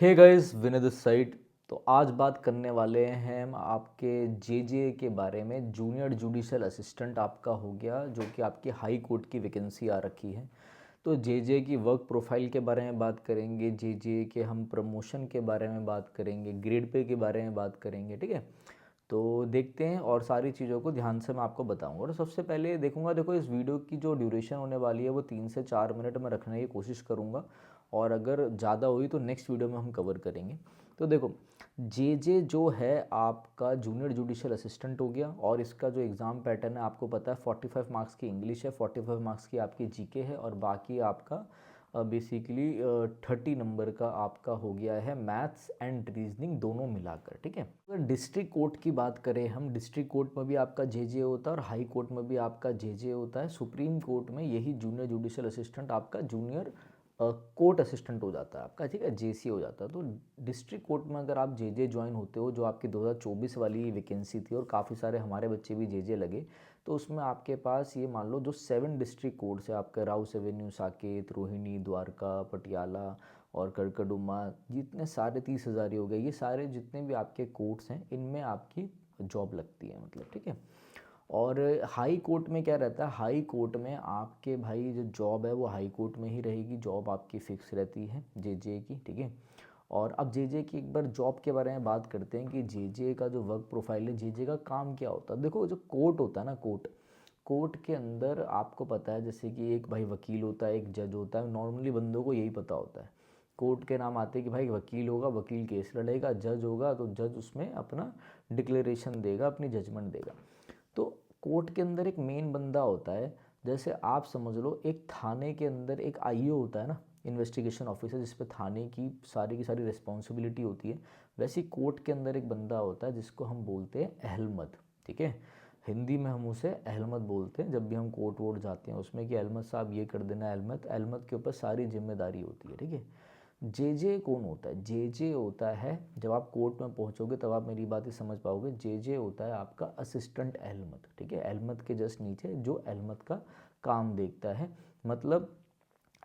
Hey guys, Vinay this side. तो आज बात करने वाले हैं हम आपके जेजे के बारे में। जूनियर जुडिशियल असिस्टेंट आपका हो गया, जो कि आपकी हाई कोर्ट की वैकेंसी आ रखी है। तो जेजे की वर्क प्रोफाइल के बारे में बात करेंगे, जेजे के हम प्रमोशन के बारे में बात करेंगे, ग्रेड पे के बारे में बात करेंगे। ठीक है, तो देखते हैं और सारी चीज़ों को ध्यान से मैं आपको बताऊंगा। और सबसे पहले देखूंगा, देखो इस वीडियो की जो ड्यूरेशन होने वाली है वो 3 से 4 मिनट में रखने की कोशिश करूंगा, और अगर ज़्यादा हुई तो नेक्स्ट वीडियो में हम कवर करेंगे। तो देखो, जे जो है आपका जूनियर जुडिशियल असिस्टेंट हो गया, और इसका जो एग्ज़ाम पैटर्न है आपको पता है, 45 मार्क्स की इंग्लिश है, 45 मार्क्स की आपकी जीके है, और बाकी आपका बेसिकली 30 नंबर का आपका हो गया है मैथ्स एंड रीजनिंग दोनों मिलाकर। ठीक है, अगर डिस्ट्रिक्ट कोर्ट की बात करें हम, डिस्ट्रिक्ट कोर्ट में भी आपका जे होता है और हाई कोर्ट में भी आपका जे होता है। सुप्रीम कोर्ट में यही जूनियर जुडिशियल असिस्टेंट आपका जूनियर कोर्ट असिस्टेंट हो जाता है आपका। ठीक है, जेसी हो जाता है। तो डिस्ट्रिक्ट कोर्ट में अगर आप जे ज्वाइन होते हो, जो आपकी 2024 वाली वैकेंसी थी, और काफ़ी सारे हमारे बच्चे भी जे लगे, तो उसमें आपके पास ये मान लो जो 7 डिस्ट्रिक्ट कोर्ट्स है आपके, राउस एवेन्यू, साकेत, रोहिणी, द्वारका, पटियाला और करकड़ुमा, जितने सारे 30,000 ही हो गए, ये सारे जितने भी आपके कोर्ट्स हैं इनमें आपकी जॉब लगती है, मतलब। ठीक है, और हाई कोर्ट में क्या रहता है, हाई कोर्ट में आपके भाई जो जॉब है वो हाई कोर्ट में ही रहेगी, जॉब आपकी फिक्स रहती है जे की। ठीक है, और अब जे की एक बार जॉब के बारे में बात करते हैं कि जे का जो वर्क प्रोफाइल है, जे का काम क्या होता है। देखो, जो कोर्ट होता है ना, कोर्ट कोर्ट के अंदर आपको पता है, जैसे कि एक भाई वकील होता है, एक जज होता है, नॉर्मली बंदों को यही पता होता है। कोर्ट के नाम आते हैं कि भाई वकील होगा, वकील केस लड़ेगा, जज होगा तो जज उसमें अपना डिक्लेरेशन देगा, अपनी जजमेंट देगा। तो कोर्ट के अंदर एक मेन बंदा होता है, जैसे आप समझ लो एक थाने के अंदर एक आईओ होता है ना, इन्वेस्टिगेशन ऑफिसर, जिस पे थाने की सारी रिस्पॉन्सिबिलिटी होती है। वैसे ही कोर्ट के अंदर एक बंदा होता है जिसको हम बोलते हैं अहलमद। ठीक है, हिंदी में हम उसे अहलमद बोलते हैं जब भी हम कोर्ट वोर्ट जाते हैं उसमें, कि अहलमद साहब ये कर देना। अहलमद अहलमद के ऊपर सारी जिम्मेदारी होती है। ठीक है, जे कौन होता है, जे होता है, जब आप कोर्ट में पहुंचोगे तब आप मेरी बातें समझ पाओगे, जे होता है आपका असिस्टेंट अहलमद। ठीक है, अहलमद के जस्ट नीचे जो अहलमद का काम देखता है, मतलब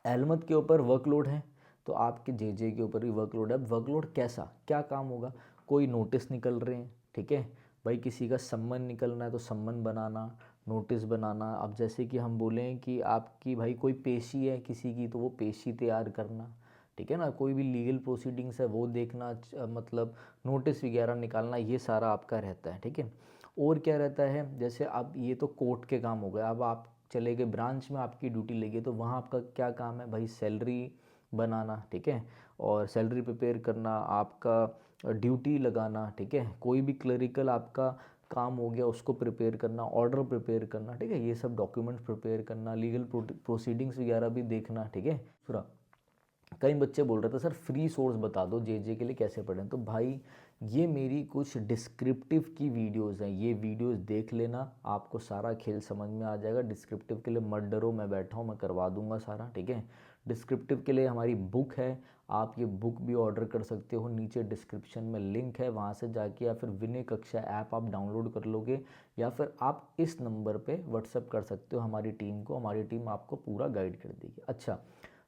अहलमद के ऊपर वर्कलोड है तो आपके जे के ऊपर भी वर्कलोड है। अब वर्कलोड कैसा, क्या काम होगा, कोई नोटिस निकल रहे हैं, ठीक है भाई, किसी का सम्मन निकलना है तो सम्मन बनाना, नोटिस बनाना। अब जैसे कि हम बोलें कि आपकी भाई कोई पेशी है किसी की, तो वो पेशी तैयार करना, ठीक है ना, कोई भी लीगल प्रोसीडिंग्स है वो देखना, मतलब नोटिस वगैरह निकालना, ये सारा आपका रहता है। ठीक है, और क्या रहता है, जैसे अब ये तो कोर्ट के काम हो गए। अब आप चले गए ब्रांच में, आपकी ड्यूटी लगी, तो वहाँ आपका क्या काम है भाई, सैलरी बनाना। ठीक है, और सैलरी प्रिपेयर करना, आपका ड्यूटी लगाना। ठीक है, कोई भी क्लरिकल आपका काम हो गया उसको प्रिपेयर करना, ऑर्डर प्रिपेयर करना। ठीक है, ये सब डॉक्यूमेंट्स प्रिपेयर करना, लीगल प्रोसीडिंग्स वगैरह भी देखना। ठीक है, पूरा। कई बच्चे बोल रहे थे सर फ्री सोर्स बता दो जे के लिए कैसे पढ़ें, तो भाई ये मेरी कुछ डिस्क्रिप्टिव की वीडियोस हैं, ये वीडियोस देख लेना, आपको सारा खेल समझ में आ जाएगा। डिस्क्रिप्टिव के लिए मत डरो, मैं बैठा हूँ, मैं करवा दूंगा सारा। ठीक है, डिस्क्रिप्टिव के लिए हमारी बुक है, आप ये बुक भी ऑर्डर कर सकते हो, नीचे डिस्क्रिप्शन में लिंक है, वहाँ से जाके, या फिर विनय कक्षा ऐप आप डाउनलोड कर लोगे, या फिर आप इस नंबर पे व्हाट्सअप कर सकते हो हमारी टीम को, हमारी टीम आपको पूरा गाइड कर देगी। अच्छा,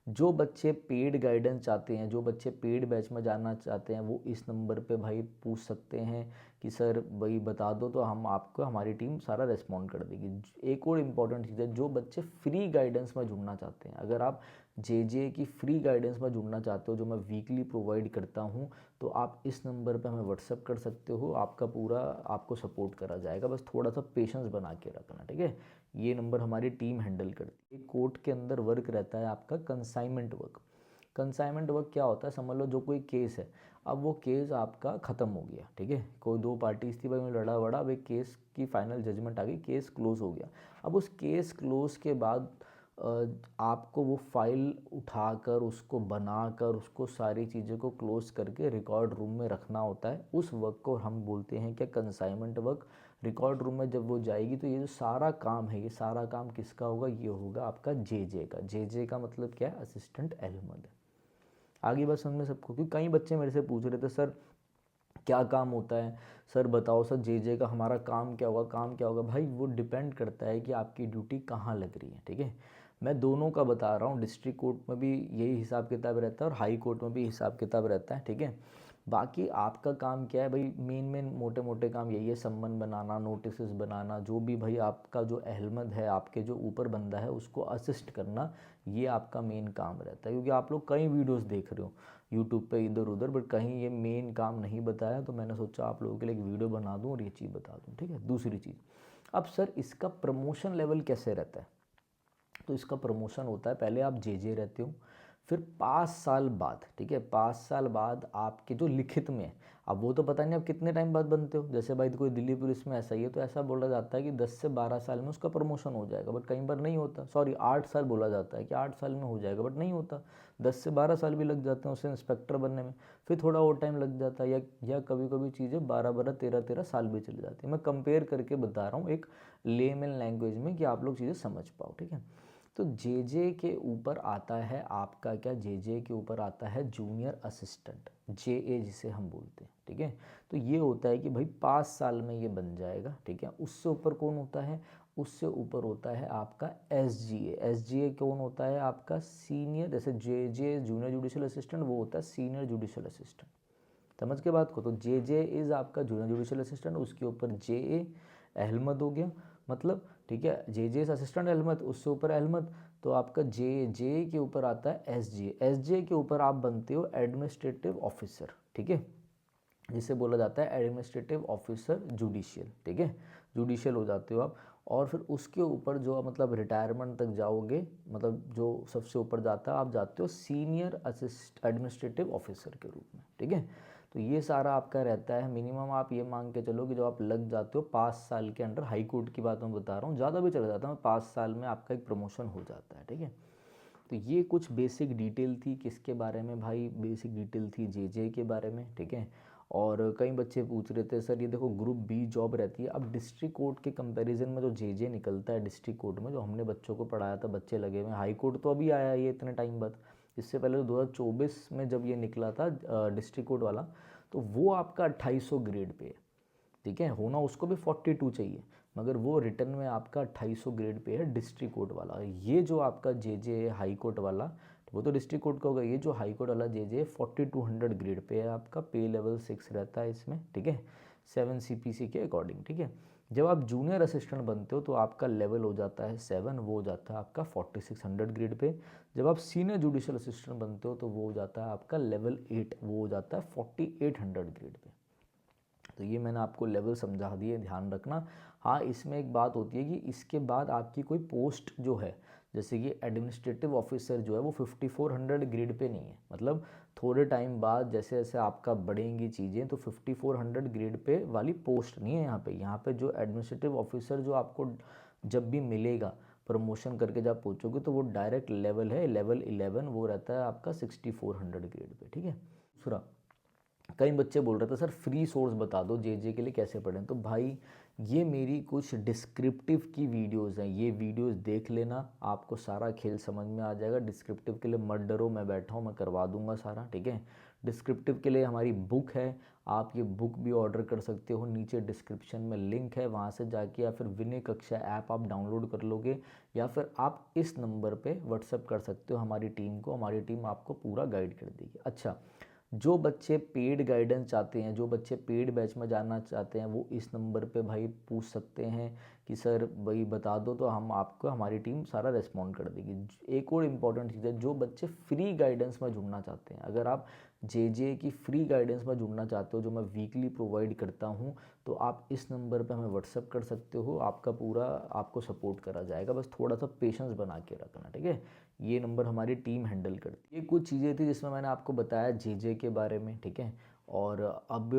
जो बच्चे पेड गाइडेंस चाहते हैं, जो बच्चे पेड बैच में जाना चाहते हैं, वो इस नंबर पे भाई पूछ सकते हैं कि सर भाई बता दो, तो हम आपको, हमारी टीम सारा रिस्पॉन्ड कर देगी। एक और इम्पॉर्टेंट चीज़ है, जो बच्चे फ्री गाइडेंस में जुड़ना चाहते हैं, अगर आप जे की फ्री गाइडेंस में जुड़ना चाहते हो, जो मैं वीकली प्रोवाइड करता हूँ, तो आप इस नंबर पे हमें व्हाट्सअप कर सकते हो, आपका पूरा आपको सपोर्ट करा जाएगा, बस थोड़ा सा पेशेंस बना के रखना। ठीक है, ये नंबर हमारी टीम हैंडल करती है। कोर्ट के अंदर वर्क रहता है आपका कंसाइनमेंट वर्क। कंसाइनमेंट वर्क क्या होता है, समझ लो जो कोई केस है, अब वो केस आपका ख़त्म हो गया, ठीक है, कोई दो पार्टीज थी भाई, में लड़ा वड़ा, अब एक केस की फाइनल जजमेंट आ गई, केस क्लोज हो गया। अब उस केस क्लोज के बाद आपको वो फाइल उठाकर, उसको बनाकर, उसको सारी चीज़ों को क्लोज करके रिकॉर्ड रूम में रखना होता है। उस वर्क को हम बोलते हैं क्या, कंसाइनमेंट वर्क। रिकॉर्ड रूम में जब वो जाएगी तो ये जो सारा काम है, ये सारा काम किसका होगा, ये होगा आपका जे का। जे का मतलब क्या है, असिस्टेंट अहमद। आगे बात समझ में सबको, क्योंकि कई बच्चे मेरे से पूछ रहे थे सर क्या काम होता है, सर बताओ सर जे का हमारा काम क्या होगा, काम क्या होगा। भाई वो डिपेंड करता है कि आपकी ड्यूटी कहाँ लग रही है। ठीक है, मैं दोनों का बता रहा हूँ, डिस्ट्रिक्ट कोर्ट में भी यही हिसाब किताब रहता है और हाई कोर्ट में भी हिसाब किताब रहता है, ठीक है। बाकी आपका काम क्या है भाई, मेन मोटे मोटे काम यही है, सम्मन बनाना, नोटिस बनाना, जो भी भाई आपका जो अहलमद है, आपके जो ऊपर बंदा है उसको असिस्ट करना, ये आपका मेन काम रहता है। क्योंकि आप लोग कई वीडियोस देख रहे हो यूट्यूब पे इधर उधर, बट कहीं ये मेन काम नहीं बताया, तो मैंने सोचा आप लोगों के लिए एक वीडियो बना दूँ और ये चीज़ बता दूँ, ठीक है। दूसरी चीज़, अब सर इसका प्रमोशन लेवल कैसे रहता है? तो इसका प्रमोशन होता है, पहले आप जे रहते हो, फिर 5 साल बाद, ठीक है, 5 साल बाद आपके जो लिखित में है, अब वो तो पता नहीं आप कितने टाइम बाद बनते हो, जैसे भाई कोई दिल्ली पुलिस में ऐसा ही है, तो ऐसा बोला जाता है कि 10 से 12 साल में उसका प्रमोशन हो जाएगा, बट कई बार नहीं होता। सॉरी, 8 साल बोला जाता है कि 8 साल में हो जाएगा, बट नहीं होता, 10 से 12 साल भी लग जाते हैं उसे इंस्पेक्टर बनने में, फिर थोड़ा और टाइम लग जाता है, या कभी कभी चीज़ें 12 13 साल भी चली जाती है। मैं कंपेयर करके बता रहा हूँ एक लेमन लैंग्वेज में कि आप लोग चीज़ें समझ पाओ, ठीक है। तो जे के ऊपर आता है आपका क्या, जे के ऊपर आता है जूनियर असिस्टेंट, जे जिसे हम बोलते हैं, ठीक है। तो ये होता है कि भाई 5 साल में ये बन जाएगा, ठीक है। उससे ऊपर कौन होता है? उससे ऊपर होता है आपका एस जी ए कौन होता है? आपका सीनियर, जैसे जे जूनियर जुडिशियल असिस्टेंट, वो होता है सीनियर जुडिशियल असिस्टेंट। समझ के बात को? तो जे इज़ आपका जूनियर जुडिशियल असिस्टेंट, उसके ऊपर जे अहलमद हो गया, मतलब ठीक है, जे असिस्टेंट अहलमद, उससे ऊपर अहलमद, तो आपका जे के ऊपर आता है एस जे के ऊपर आप बनते हो एडमिनिस्ट्रेटिव ऑफिसर, ठीक है, जिसे बोला जाता है एडमिनिस्ट्रेटिव ऑफिसर जुडिशियल, ठीक है, जुडिशियल हो जाते हो आप। और फिर उसके ऊपर जो मतलब रिटायरमेंट तक जाओगे, मतलब जो सबसे ऊपर जाता है, आप जाते हो सीनियर एडमिनिस्ट्रेटिव ऑफिसर के रूप में, ठीक है। तो ये सारा आपका रहता है। मिनिमम आप ये मांग के चलो कि जो आप लग जाते हो 5 साल के अंडर, हाई कोर्ट की बात मैं बता रहा हूँ, ज़्यादा भी चला जाता है, 5 साल में आपका एक प्रमोशन हो जाता है, ठीक है। तो ये कुछ बेसिक डिटेल थी किसके बारे में भाई, बेसिक डिटेल थी जे के बारे में, ठीक है। और कई बच्चे पूछ रहे थे सर ये देखो ग्रुप बी जॉब रहती है, अब डिस्ट्रिक्ट कोर्ट के कंपैरिजन में जो जे निकलता है डिस्ट्रिक्ट कोर्ट में, जो हमने बच्चों को पढ़ाया था, बच्चे लगे हुए, हाई कोर्ट तो अभी आया है ये इतने टाइम बाद, इससे पहले तो 2024 में जब ये निकला था डिस्ट्रिक्ट कोर्ट वाला, तो वो आपका 2800 ग्रेड पे है, ठीक है। होना उसको भी 42 चाहिए, मगर वो रिटर्न में आपका 2800 ग्रेड पे है डिस्ट्रिक्ट कोर्ट वाला। ये जो आपका जे हाई कोर्ट वाला, वो तो डिस्ट्रिक्ट कोर्ट का होगा, ये जो हाई कोर्ट वाला जे 4200 ग्रेड पे है आपका, पे लेवल 6 रहता है इसमें, ठीक है, 7 CPC के अकॉर्डिंग, ठीक है। जब आप जूनियर असिस्टेंट बनते हो तो आपका लेवल हो जाता है 7, वो हो जाता है आपका 4600 ग्रेड पे। जब आप सीनियर जुडिशियल असिस्टेंट बनते हो तो वो हो जाता है आपका लेवल 8, वो हो जाता है 4800 ग्रेड पे। तो ये मैंने आपको लेवल समझा दिए, ध्यान रखना। हाँ, इसमें एक बात होती है कि इसके बाद आपकी कोई पोस्ट जो है, जैसे कि एडमिनिस्ट्रेटिव ऑफिसर जो है, वो 5400 ग्रेड पे नहीं है, मतलब थोड़े टाइम बाद जैसे जैसे आपका बढ़ेंगी चीज़ें, तो 5400 ग्रेड पे वाली पोस्ट नहीं है यहाँ पे जो एडमिनिस्ट्रेटिव ऑफिसर जो आपको जब भी मिलेगा प्रमोशन करके जब पहुँचोगे, तो वो डायरेक्ट लेवल है, लेवल 11, वो रहता है आपका 6400 ग्रेड पे, ठीक है। दूसरा, कई बच्चे बोल रहे थे सर फ्री सोर्स बता दो जे के लिए कैसे पढ़ें, तो भाई ये मेरी कुछ डिस्क्रिप्टिव की वीडियोस हैं, ये वीडियोस देख लेना, आपको सारा खेल समझ में आ जाएगा। डिस्क्रिप्टिव के लिए मत डरो, मैं बैठा हूँ, मैं करवा दूंगा सारा, ठीक है। डिस्क्रिप्टिव के लिए हमारी बुक है, आप ये बुक भी ऑर्डर कर सकते हो, नीचे डिस्क्रिप्शन में लिंक है, वहाँ से जाके, या फिर विनय कक्षा ऐप आप डाउनलोड कर लोगे, या फिर आप इस नंबर पे व्हाट्सअप कर सकते हो हमारी टीम को, हमारी टीम आपको पूरा गाइड कर देगी। अच्छा, जो बच्चे पेड गाइडेंस चाहते हैं, जो बच्चे पेड बैच में जाना चाहते हैं, वो इस नंबर पे भाई पूछ सकते हैं कि सर भाई बता दो, तो हम आपको, हमारी टीम सारा रिस्पॉन्ड कर देगी। एक और इम्पॉर्टेंट चीज़ है, जो बच्चे फ्री गाइडेंस में जुड़ना चाहते हैं, अगर आप जे की फ्री गाइडेंस में जुड़ना चाहते हो, जो मैं वीकली प्रोवाइड करता हूँ, तो आप इस नंबर पे हमें व्हाट्सअप कर सकते हो, आपका पूरा आपको सपोर्ट करा जाएगा, बस थोड़ा सा पेशेंस बना के रखना, ठीक है। ये नंबर हमारी टीम हैंडल करती है। ये कुछ चीज़ें थी जिसमें मैंने आपको बताया जे के बारे में, ठीक है। और अब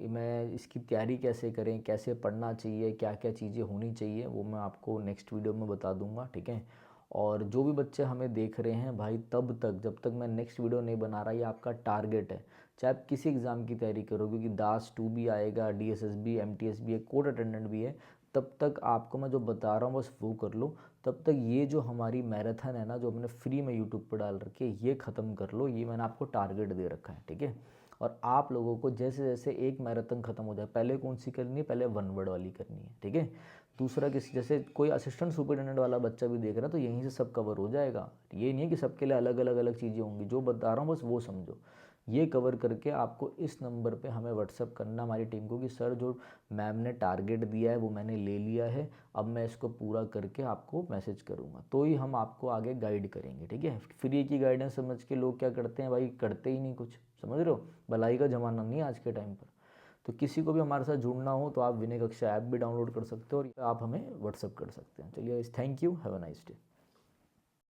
मैं इसकी तैयारी कैसे करें, कैसे पढ़ना चाहिए, क्या क्या चीज़ें होनी चाहिए, वो मैं आपको नेक्स्ट वीडियो में बता दूंगा, ठीक है। और जो भी बच्चे हमें देख रहे हैं भाई, तब तक जब तक मैं नेक्स्ट वीडियो नहीं बना रहा, ये आपका टारगेट है, चाहे आप किसी एग्ज़ाम की तैयारी करो, क्योंकि दास 2 भी आएगा, DSSB MTS भी है, कोर्ट अटेंडेंट भी है, तब तक आपको मैं जो बता रहा हूँ बस वो कर लो। तब तक ये जो हमारी मैराथन है ना, जो हमने फ्री में यूट्यूब पर डाल रखी है, ये ख़त्म कर लो, ये मैंने आपको टारगेट दे रखा है, ठीक है। और आप लोगों को जैसे जैसे एक मैराथन ख़त्म हो जाए, पहले कौन सी करनी है, पहले 1 वर्ड वाली करनी है, ठीक है। दूसरा किसी जैसे कोई असिस्टेंट सुपरिटेंडेंट वाला बच्चा भी देख रहा है तो यहीं से सब कवर हो जाएगा। ये नहीं है कि सबके लिए अलग अलग अलग चीज़ें होंगी, जो बता रहा हूँ बस वो समझो। ये कवर करके आपको इस नंबर पे हमें व्हाट्सअप करना हमारी टीम को कि सर जो मैम ने टारगेट दिया है वो मैंने ले लिया है, अब मैं इसको पूरा करके आपको मैसेज करूँगा, तो ही हम आपको आगे गाइड करेंगे, ठीक है। फ्री की गाइडेंस समझ के लोग क्या करते हैं भाई, करते ही नहीं कुछ, समझ रहे हो। भलाई का ज़माना नहीं है आज के टाइम पर। तो किसी को भी हमारे साथ जुड़ना हो तो आप विनय कक्षा ऐप भी डाउनलोड कर सकते हो और आप हमें व्हाट्सअप कर सकते हैं। चलिए, thank you, have a nice day.